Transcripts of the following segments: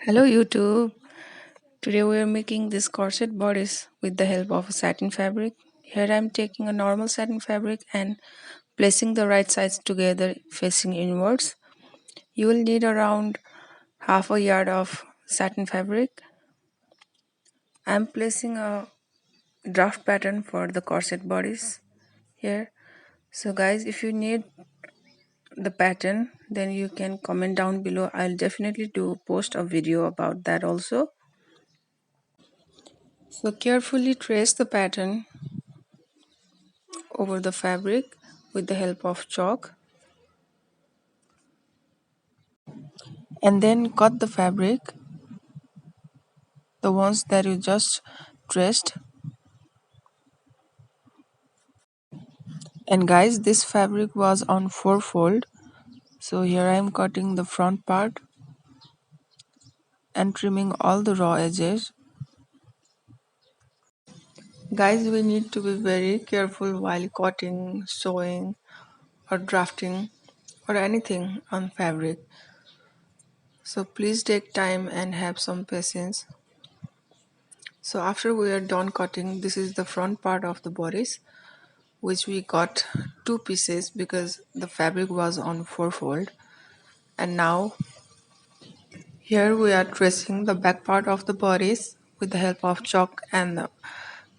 Hello YouTube. Today we are making this corset bodice with the help of a satin fabric. Here I am taking a normal satin fabric and placing the right sides together facing inwards. You will need around half a yard of satin fabric. I am placing a draft pattern for the corset bodice here. So guys, if you need the pattern, then you can comment down below. I'll definitely post a video about that also. So carefully trace the pattern over the fabric with the help of chalk, and then cut the fabric, the ones that you just traced. And guys, this fabric was on 4-fold, so here I am cutting the front part and trimming all the raw edges. Guys, we need to be very careful while cutting, sewing or drafting or anything on fabric, so please take time and have some patience. So after we are done cutting, this is the front part of the bodice, which we got two pieces because the fabric was on 4-fold. And now here we are tracing the back part of the bodice with the help of chalk, and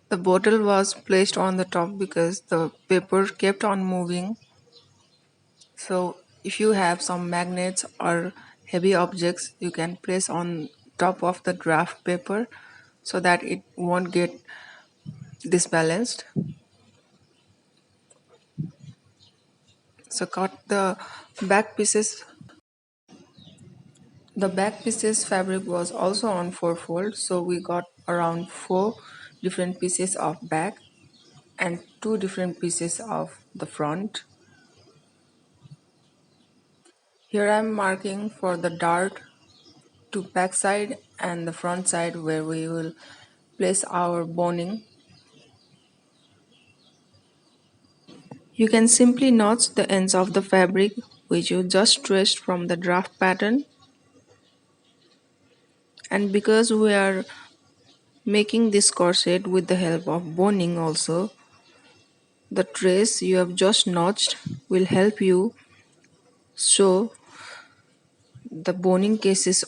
the bottle was placed on the top because the paper kept on moving. So if you have some magnets or heavy objects, you can place on top of the draft paper so that it won't get disbalanced. So cut the back pieces. The back pieces fabric was also on 4-fold, so we got around 4 different pieces of back and 2 different pieces of the front. Here I am marking for the dart to back side and the front side where we will place our boning. You can simply notch the ends of the fabric which you just traced from the draft pattern, and because we are making this corset with the help of boning also, the trace you have just notched will help you sew the boning cases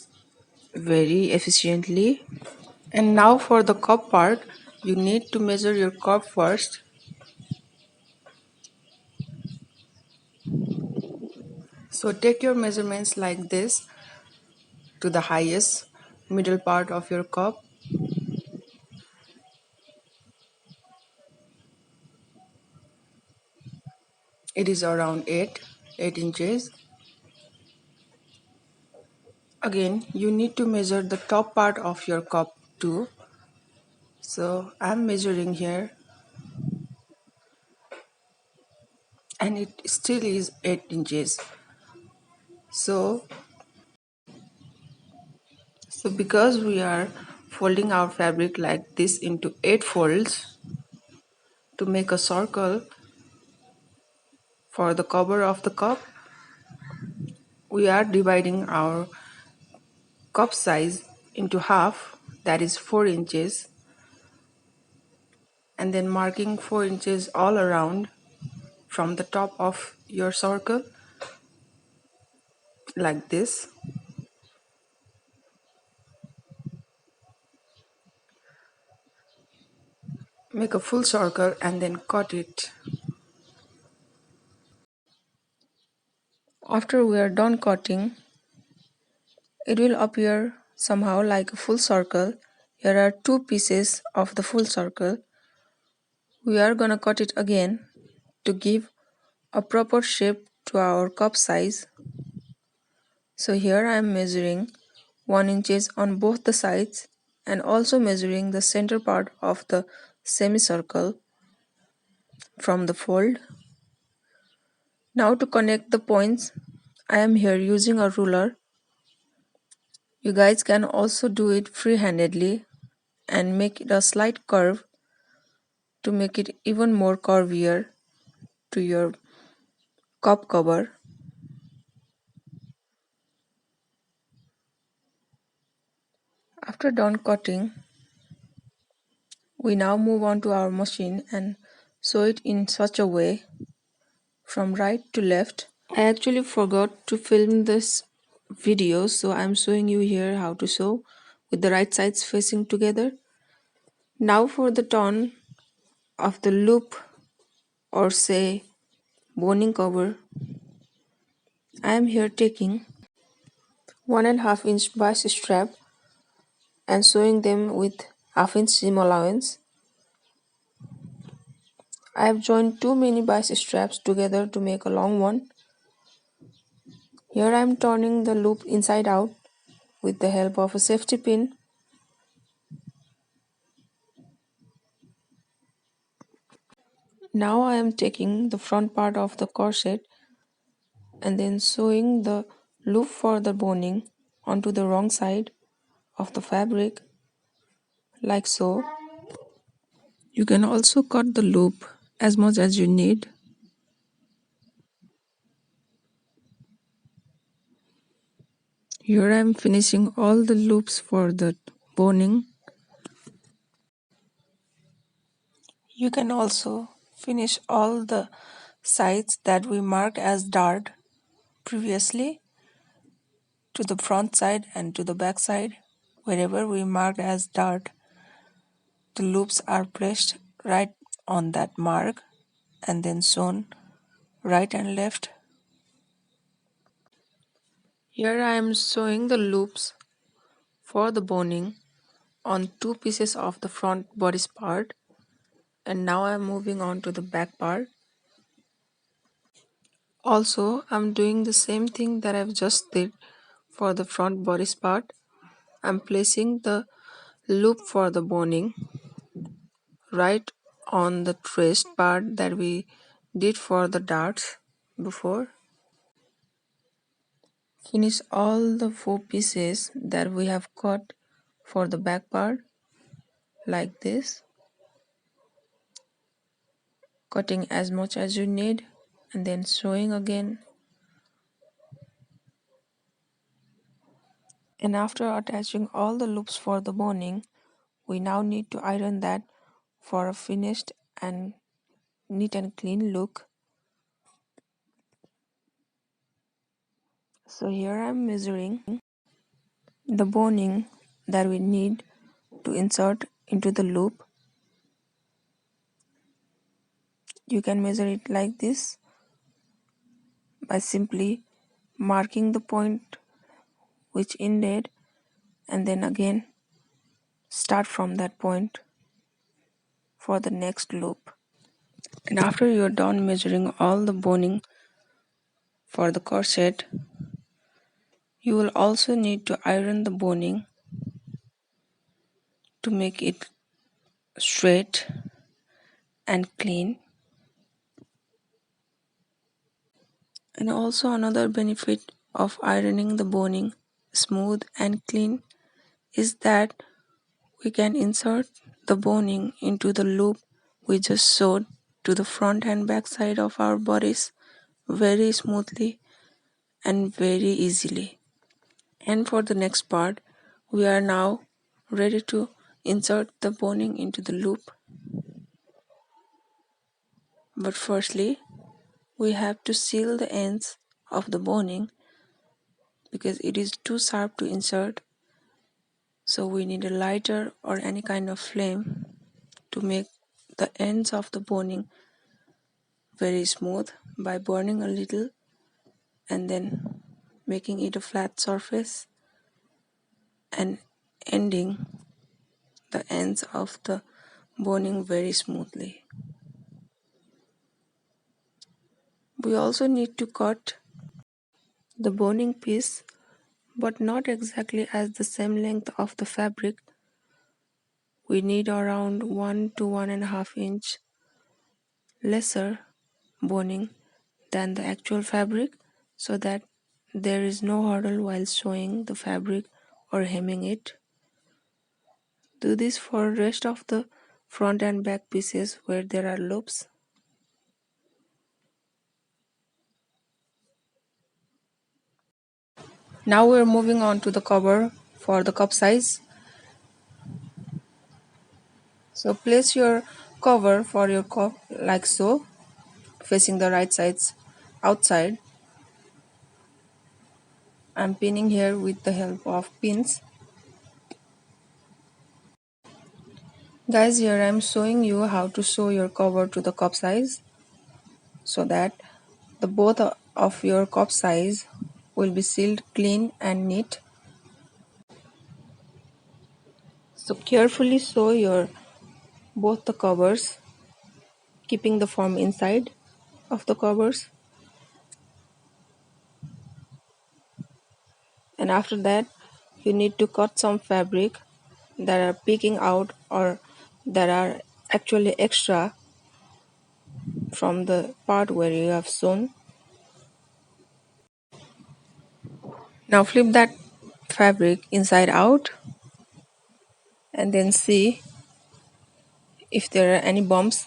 very efficiently. And now for the cup part, you need to measure your cup first. So take your measurements like this to the highest middle part of your cup. It is around 8 inches. Again, you need to measure the top part of your cup too. So I'm measuring here, and it still is 8 inches. So because we are folding our fabric like this into 8 folds to make a circle for the cover of the cup, we are dividing our cup size into half, that is 4 inches, and then marking 4 inches all around from the top of your circle like this. Make a full circle and then cut it. After we are done cutting, it will appear somehow like a full circle. Here are two pieces of the full circle. We are gonna cut it again to give a proper shape to our cup size. So here I am measuring 1 inches on both the sides and also measuring the center part of the semicircle from the fold. Now to connect the points, I am here using a ruler. You guys can also do it free-handedly and make it a slight curve to make it even more curvier to your cup cover. After done cutting, we now move on to our machine and sew it in such a way from right to left. I actually forgot to film this video, so I'm showing you here how to sew with the right sides facing together. Now for the turn of the loop, or say boning cover, I am here taking 1.5 inch bias strap and sewing them with half inch seam allowance. I have joined two mini bias straps together to make a long one. Here I am turning the loop inside out with the help of a safety pin. Now I am taking the front part of the corset and then sewing the loop for the boning onto the wrong side of the fabric, like so. You can also cut the loop as much as you need. Here I am finishing all the loops for the boning. You can also finish all the sides that we marked as dart previously, to the front side and to the back side. Wherever we marked as dart, the loops are placed right on that mark and then sewn right and left. Here I am sewing the loops for the boning on two pieces of the front bodice part, and now I am moving on to the back part. Also, I'm doing the same thing that I've just did for the front bodice part. I'm placing the loop for the boning right on the traced part that we did for the darts before. Finish all the four pieces that we have cut for the back part, like this, cutting as much as you need and then sewing again. And after attaching all the loops for the boning, we now need to iron that for a finished and neat and clean look. So here I am measuring the boning that we need to insert into the loop. You can measure it like this by simply marking the point which ended and then again start from that point for the next loop. And after you're done measuring all the boning for the corset, you will also need to iron the boning to make it straight and clean. And also another benefit of ironing the boning smooth and clean is that we can insert the boning into the loop we just sewed to the front and back side of our bodies very smoothly and very easily. And for the next part, we are now ready to insert the boning into the loop. But firstly, we have to seal the ends of the boning because it is too sharp to insert. So we need a lighter or any kind of flame to make the ends of the boning very smooth by burning a little and then making it a flat surface and ending the ends of the boning very smoothly. We also need to cut the boning piece, but not exactly as the same length of the fabric. We need around 1 to 1.5 inch lesser boning than the actual fabric so that there is no hurdle while sewing the fabric or hemming it. Do this for rest of the front and back pieces where there are loops. Now we're moving on to the cover for the cup size. So place your cover for your cup like so, facing the right sides outside. I'm pinning here with the help of pins. Guys, here I'm showing you how to sew your cover to the cup size so that the both of your cup size will be sealed clean and neat. So carefully sew your both the covers, keeping the form inside of the covers. And after that, you need to cut some fabric that are peeking out or that are actually extra from the part where you have sewn. Now flip that fabric inside out and then see if there are any bumps.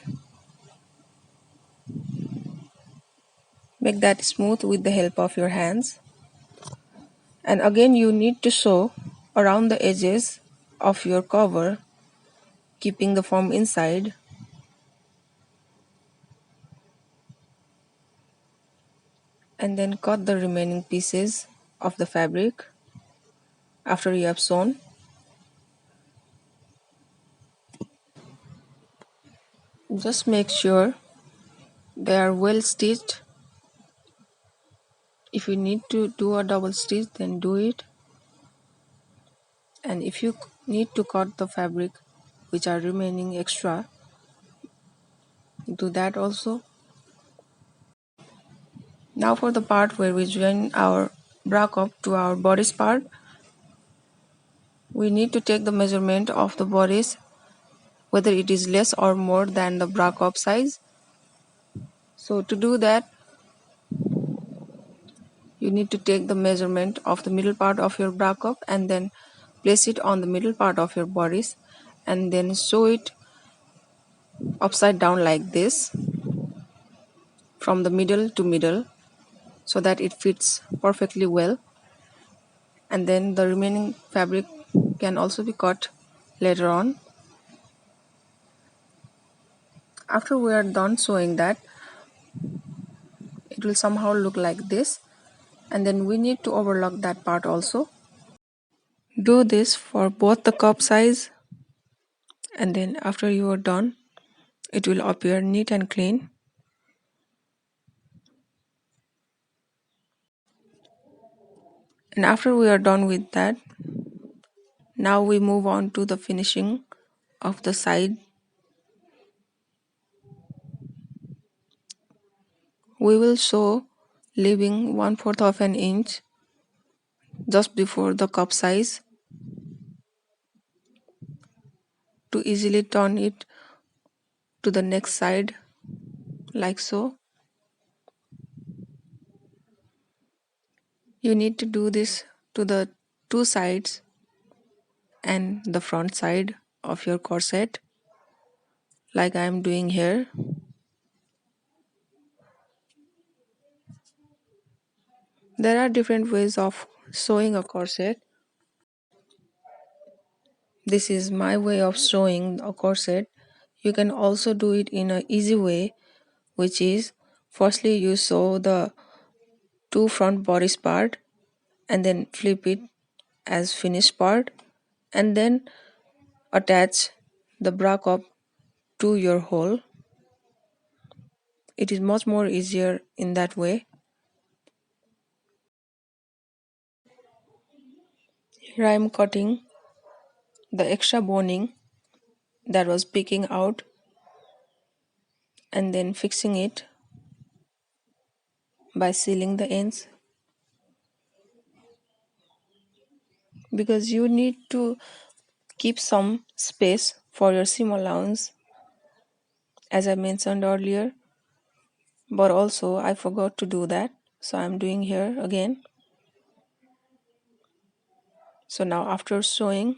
Make that smooth with the help of your hands. And again you need to sew around the edges of your cover, keeping the form inside. And then cut the remaining pieces of the fabric after you have sewn. Just make sure they are well stitched. If you need to do a double stitch, then do it. And if you need to cut the fabric which are remaining extra, do that also. Now for the part where we join our bra cup to our bodice part, we need to take the measurement of the bodice, whether it is less or more than the bra cup size. So to do that, you need to take the measurement of the middle part of your bra cup and then place it on the middle part of your bodice and then sew it upside down like this from the middle to middle so that it fits perfectly well, and then the remaining fabric can also be cut later on. After we are done sewing that, it will somehow look like this, and then we need to overlock that part also. Do this for both the cup size, and then after you are done, it will appear neat and clean. And after we are done with that, now we move on to the finishing of the side. We will sew leaving 1/4 of an inch just before the cup size to easily turn it to the next side like so. You need to do this to the two sides and the front side of your corset like I am doing here. There are different ways of sewing a corset. This is my way of sewing a corset. You can also do it in an easy way, which is firstly you sew the two front bodice part and then flip it as finished part and then attach the bra cup to your hole. It is much more easier in that way. Here I am cutting the extra boning that was peeking out and then fixing it by sealing the ends, because you need to keep some space for your seam allowance as I mentioned earlier, but also I forgot to do that, so I'm doing here again. So now after sewing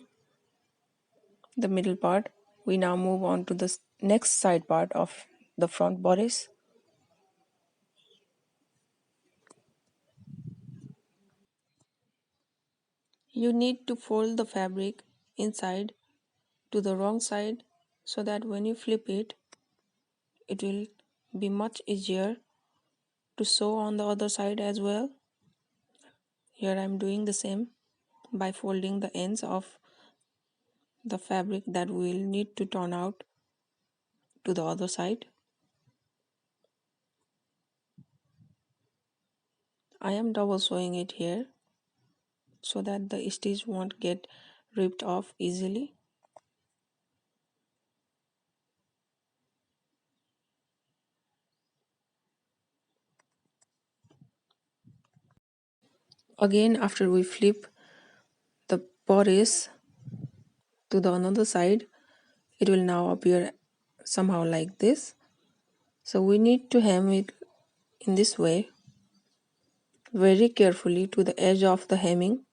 the middle part, we now move on to the next side part of the front bodice. You need to fold the fabric inside to the wrong side so that when you flip it, it will be much easier to sew on the other side as well. Here I'm doing the same by folding the ends of the fabric that we will need to turn out to the other side. I am double sewing it here so that the stitch won't get ripped off easily. Again, after we flip the bodice to the another side, it will now appear somehow like this. So we need to hem it in this way very carefully to the edge of the hemming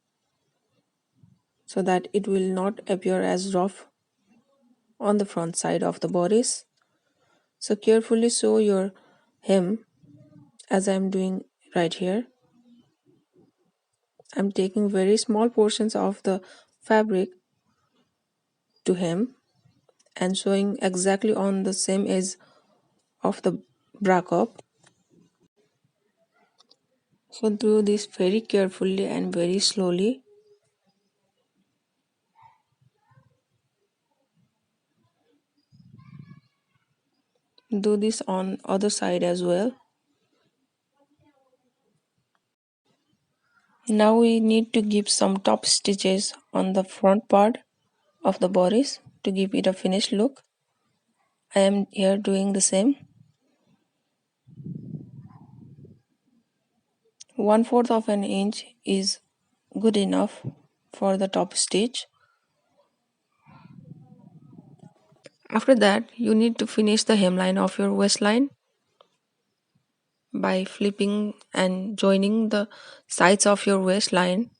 so that it will not appear as rough on the front side of the bodice. So carefully sew your hem as I am doing right here. I'm taking very small portions of the fabric to hem and sewing exactly on the same edge of the bra cup. So do this very carefully and very slowly. Do this on other side as well. Now we need to give some top stitches on the front part of the bodice to give it a finished look. I am here doing the same. 1/4 of an inch is good enough for the top stitch. After that, you need to finish the hemline of your waistline by flipping and joining the sides of your waistline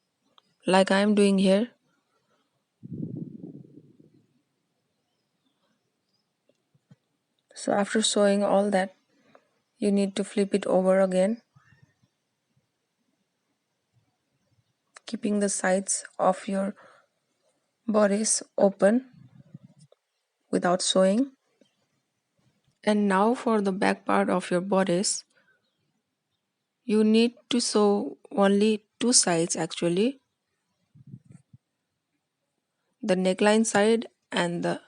like I am doing here. So after sewing all that, you need to flip it over again, keeping the sides of your bodice open without sewing. And now for the back part of your bodice, you need to sew only two sides actually, the neckline side and the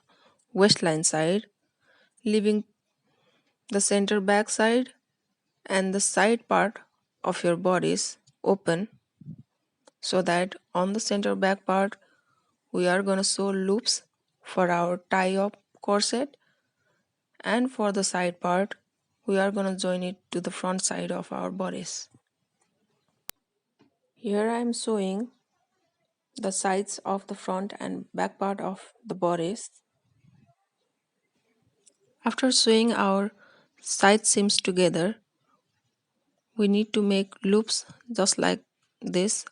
waistline side, leaving the center back side and the side part of your bodice open, so that on the center back part we are going to sew loops for our tie up corset, and for the side part we are going to join it to the front side of our bodice. Here I am sewing the sides of the front and back part of the bodice. After sewing our side seams together, we need to make loops just like this.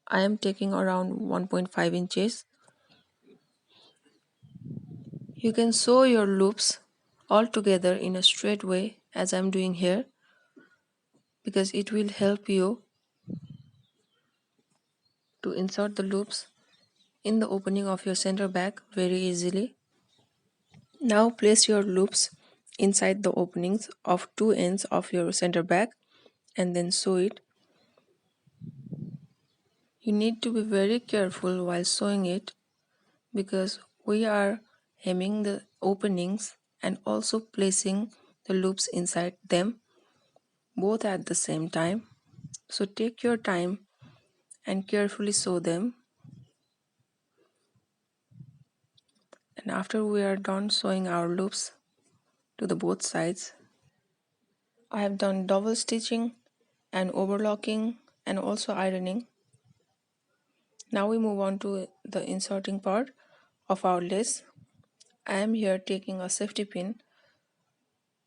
I am taking around 1.5 inches. You can sew your loops all together in a straight way as I am doing here, because it will help you to insert the loops in the opening of your center back very easily. Now place your loops inside the openings of two ends of your center back and then sew it. You need to be very careful while sewing it because we are hemming the openings and also placing the loops inside them both at the same time. So take your time and carefully sew them. And after we are done sewing our loops to the both sides, I have done double stitching and overlocking and also ironing. Now we move on to the inserting part of our lace. I am here taking a safety pin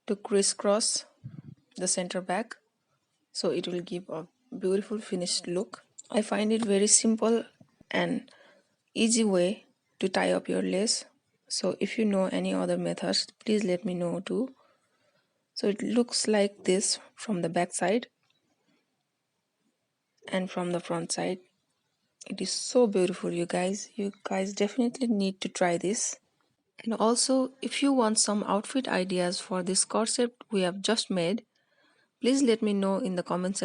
to crisscross the center back so it will give a beautiful finished look. I find it very simple and easy way to tie up your lace. So if you know any other methods, please let me know too. So it looks like this from the back side and from the front side. It is so beautiful, you guys. You guys definitely need to try this. And also, if you want some outfit ideas for this corset we have just made, please let me know in the comment section.